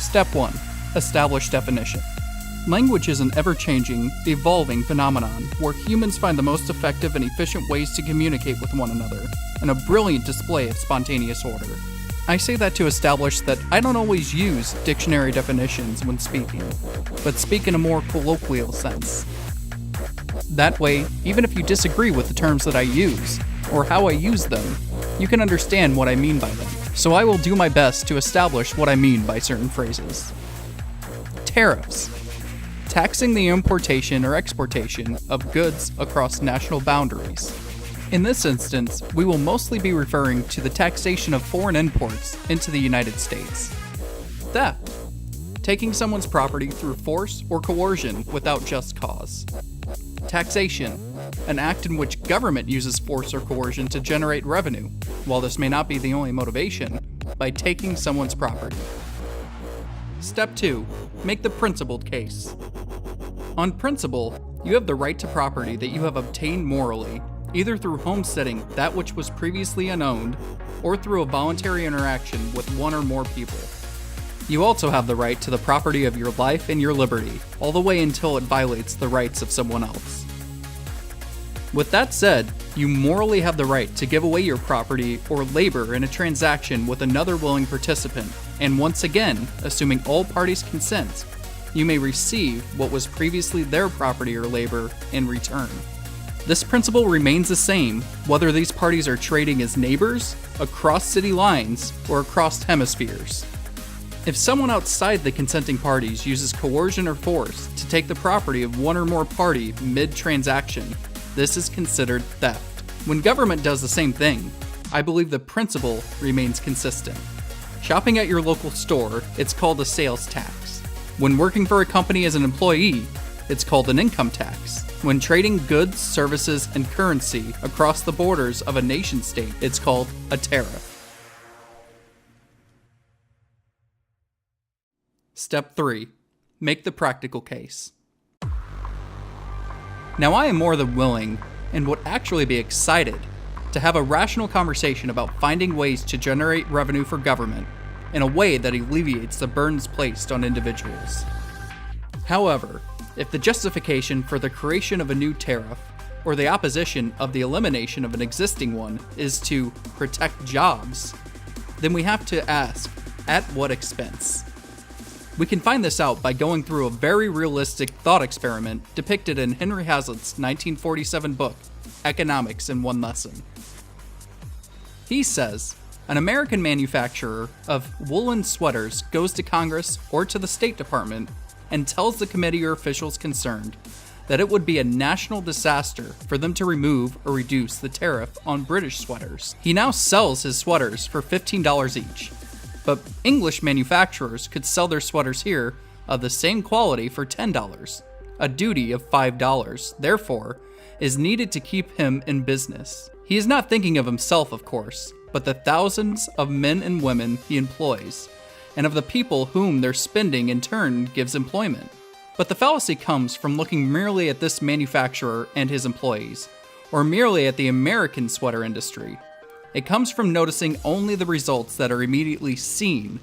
Step 1. Establish definition. Language is an ever-changing, evolving phenomenon where humans find the most effective and efficient ways to communicate with one another, and a brilliant display of spontaneous order. I say that to establish that I don't always use dictionary definitions when speaking, but speak in a more colloquial sense. That way, even if you disagree with the terms that I use, or how I use them, you can understand what I mean by them. So I will do my best to establish what I mean by certain phrases. Tariffs. Taxing the importation or exportation of goods across national boundaries. In this instance, we will mostly be referring to the taxation of foreign imports into the United States. Theft. Taking someone's property through force or coercion without just cause. Taxation. An act in which government uses force or coercion to generate revenue, while this may not be the only motivation, by taking someone's property. Step 2. Make the principled case. On principle, you have the right to property that you have obtained morally, either through homesteading that which was previously unowned, or through a voluntary interaction with one or more people. You also have the right to the property of your life and your liberty, all the way until it violates the rights of someone else. With that said, you morally have the right to give away your property or labor in a transaction with another willing participant, and once again, assuming all parties consent, you may receive what was previously their property or labor in return. This principle remains the same whether these parties are trading as neighbors, across city lines, or across hemispheres. If someone outside the consenting parties uses coercion or force to take the property of one or more party mid-transaction, this is considered theft. When government does the same thing, I believe the principle remains consistent. Shopping at your local store, it's called a sales tax. When working for a company as an employee, it's called an income tax. When trading goods, services, and currency across the borders of a nation-state, it's called a tariff. Step 3. Make the practical case. Now I am more than willing, and would actually be excited, to have a rational conversation about finding ways to generate revenue for government in a way that alleviates the burdens placed on individuals. However, if the justification for the creation of a new tariff, or the opposition of the elimination of an existing one, is to protect jobs, then we have to ask, at what expense? We can find this out by going through a very realistic thought experiment depicted in Henry Hazlitt's 1947 book, Economics in One Lesson. He says, an American manufacturer of woolen sweaters goes to Congress or to the State Department and tells the committee or officials concerned that it would be a national disaster for them to remove or reduce the tariff on British sweaters. He now sells his sweaters for $15 each. But English manufacturers could sell their sweaters here of the same quality for $10. A duty of $5, therefore, is needed to keep him in business. He is not thinking of himself, of course, but the thousands of men and women he employs, and of the people whom their spending in turn gives employment. But the fallacy comes from looking merely at this manufacturer and his employees, or merely at the American sweater industry. It comes from noticing only the results that are immediately seen,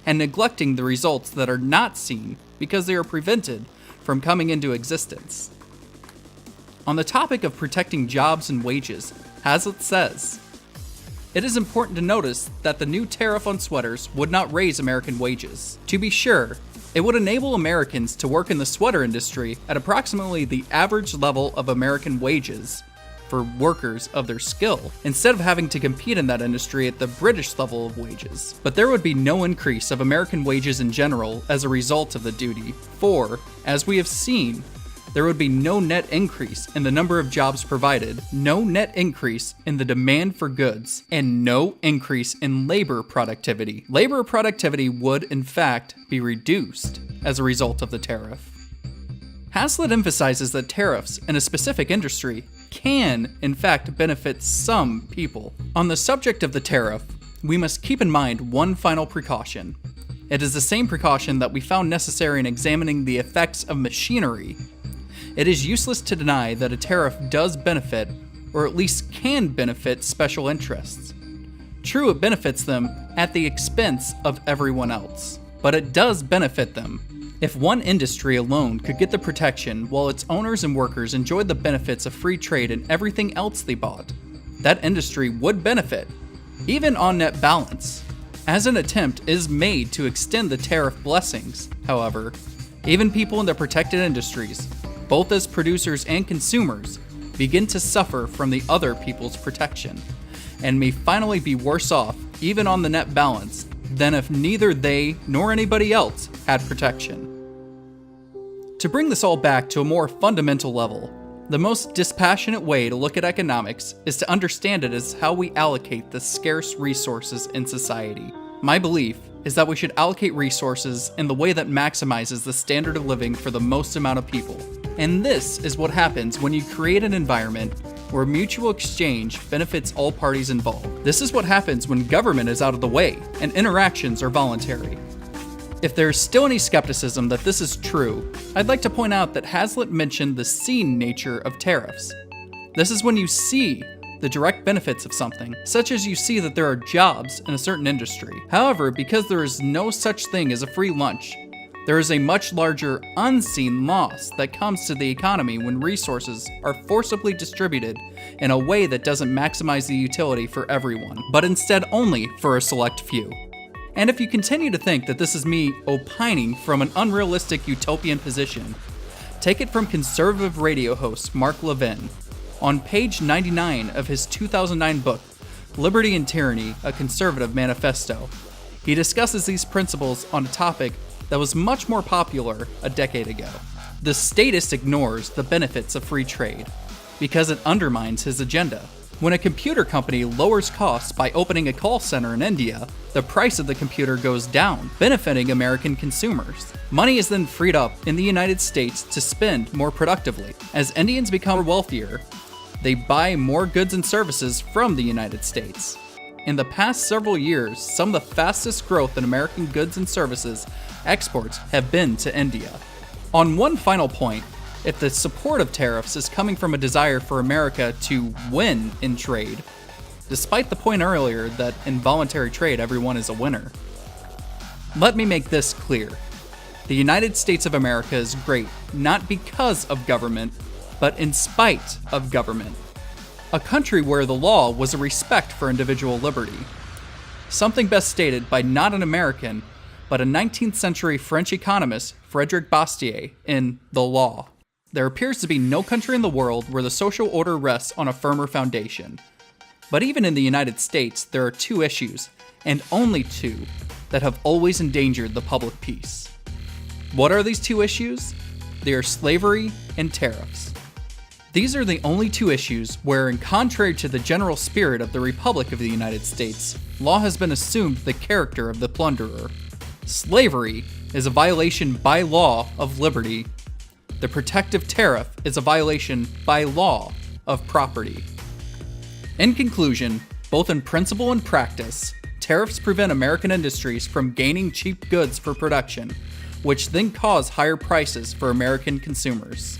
and neglecting the results that are not seen because they are prevented from coming into existence. On the topic of protecting jobs and wages, Hazlitt says, it is important to notice that the new tariff on sweaters would not raise American wages. To be sure, it would enable Americans to work in the sweater industry at approximately the average level of American wages for workers of their skill, instead of having to compete in that industry at the British level of wages. But there would be no increase of American wages in general as a result of the duty, for, as we have seen, there would be no net increase in the number of jobs provided, no net increase in the demand for goods, and no increase in labor productivity. Labor productivity would, in fact, be reduced as a result of the tariff. Hazlitt emphasizes that tariffs in a specific industry can, in fact, benefit some people. On the subject of the tariff, we must keep in mind one final precaution. It is the same precaution that we found necessary in examining the effects of machinery. It is useless to deny that a tariff does benefit, or at least can benefit, special interests. True, it benefits them at the expense of everyone else. but it does benefit them. If one industry alone could get the protection while its owners and workers enjoyed the benefits of free trade and everything else they bought, that industry would benefit, even on net balance. As an attempt is made to extend the tariff blessings, however, even people in the protected industries, both as producers and consumers, begin to suffer from the other people's protection, and may finally be worse off, even on the net balance, than if neither they nor anybody else had protection. To bring this all back to a more fundamental level, the most dispassionate way to look at economics is to understand it as how we allocate the scarce resources in society. My belief is that we should allocate resources in the way that maximizes the standard of living for the most amount of people. And this is what happens when you create an environment where mutual exchange benefits all parties involved. This is what happens when government is out of the way and interactions are voluntary. If there's still any skepticism that this is true, I'd like to point out that Hazlitt mentioned the seen nature of tariffs. This is when you see the direct benefits of something, such as you see that there are jobs in a certain industry. However, because there is no such thing as a free lunch, there is a much larger unseen loss that comes to the economy when resources are forcibly distributed in a way that doesn't maximize the utility for everyone, but instead only for a select few. And if you continue to think that this is me opining from an unrealistic utopian position, take it from conservative radio host Mark Levin. On page 99 of his 2009 book, Liberty and Tyranny, a Conservative Manifesto, he discusses these principles on a topic that was much more popular a decade ago. The statist ignores the benefits of free trade because it undermines his agenda. When a computer company lowers costs by opening a call center in India, the price of the computer goes down, benefiting American consumers. Money is then freed up in the United States to spend more productively. As Indians become wealthier, they buy more goods and services from the United States. In the past several years, some of the fastest growth in American goods and services exports have been to India. On one final point, if the support of tariffs is coming from a desire for America to win in trade, despite the point earlier that in voluntary trade everyone is a winner, let me make this clear. The United States of America is great, not because of government, but in spite of government. A country where the law was a respect for individual liberty. Something best stated by not an American, but a 19th century French economist, Frédéric Bastiat, in The Law. There appears to be no country in the world where the social order rests on a firmer foundation. But even in the United States, there are two issues, and only two, that have always endangered the public peace. What are these two issues? They are slavery and tariffs. These are the only two issues where, in contrary to the general spirit of the Republic of the United States, law has been assumed the character of the plunderer. Slavery is a violation by law of liberty. The protective tariff is a violation by law of property. In conclusion, both in principle and practice, tariffs prevent American industries from gaining cheap goods for production, which then cause higher prices for American consumers.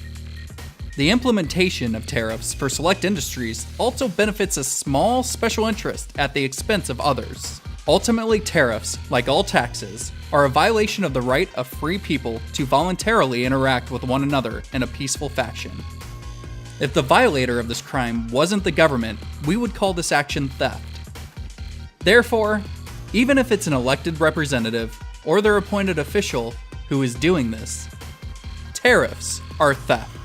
The implementation of tariffs for select industries also benefits a small special interest at the expense of others. Ultimately, tariffs, like all taxes, are a violation of the right of free people to voluntarily interact with one another in a peaceful fashion. If the violator of this crime wasn't the government, we would call this action theft. Therefore, even if it's an elected representative or their appointed official who is doing this, tariffs are theft.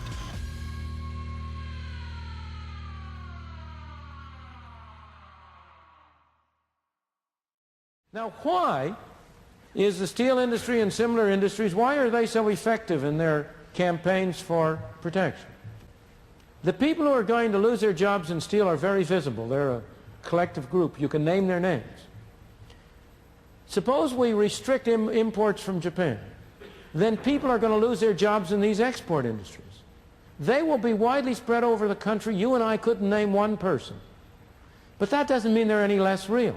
Now, why is the steel industry and similar industries, why are they so effective in their campaigns for protection? The people who are going to lose their jobs in steel are very visible. They're a collective group. You can name their names. Suppose we restrict imports from Japan. Then people are going to lose their jobs in these export industries. They will be widely spread over the country. You and I couldn't name one person. But that doesn't mean they're any less real.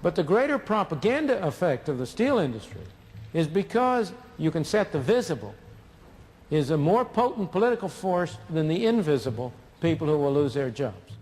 But the greater propaganda effect of the steel industry is because you can set the visible, is a more potent political force than the invisible people who will lose their jobs.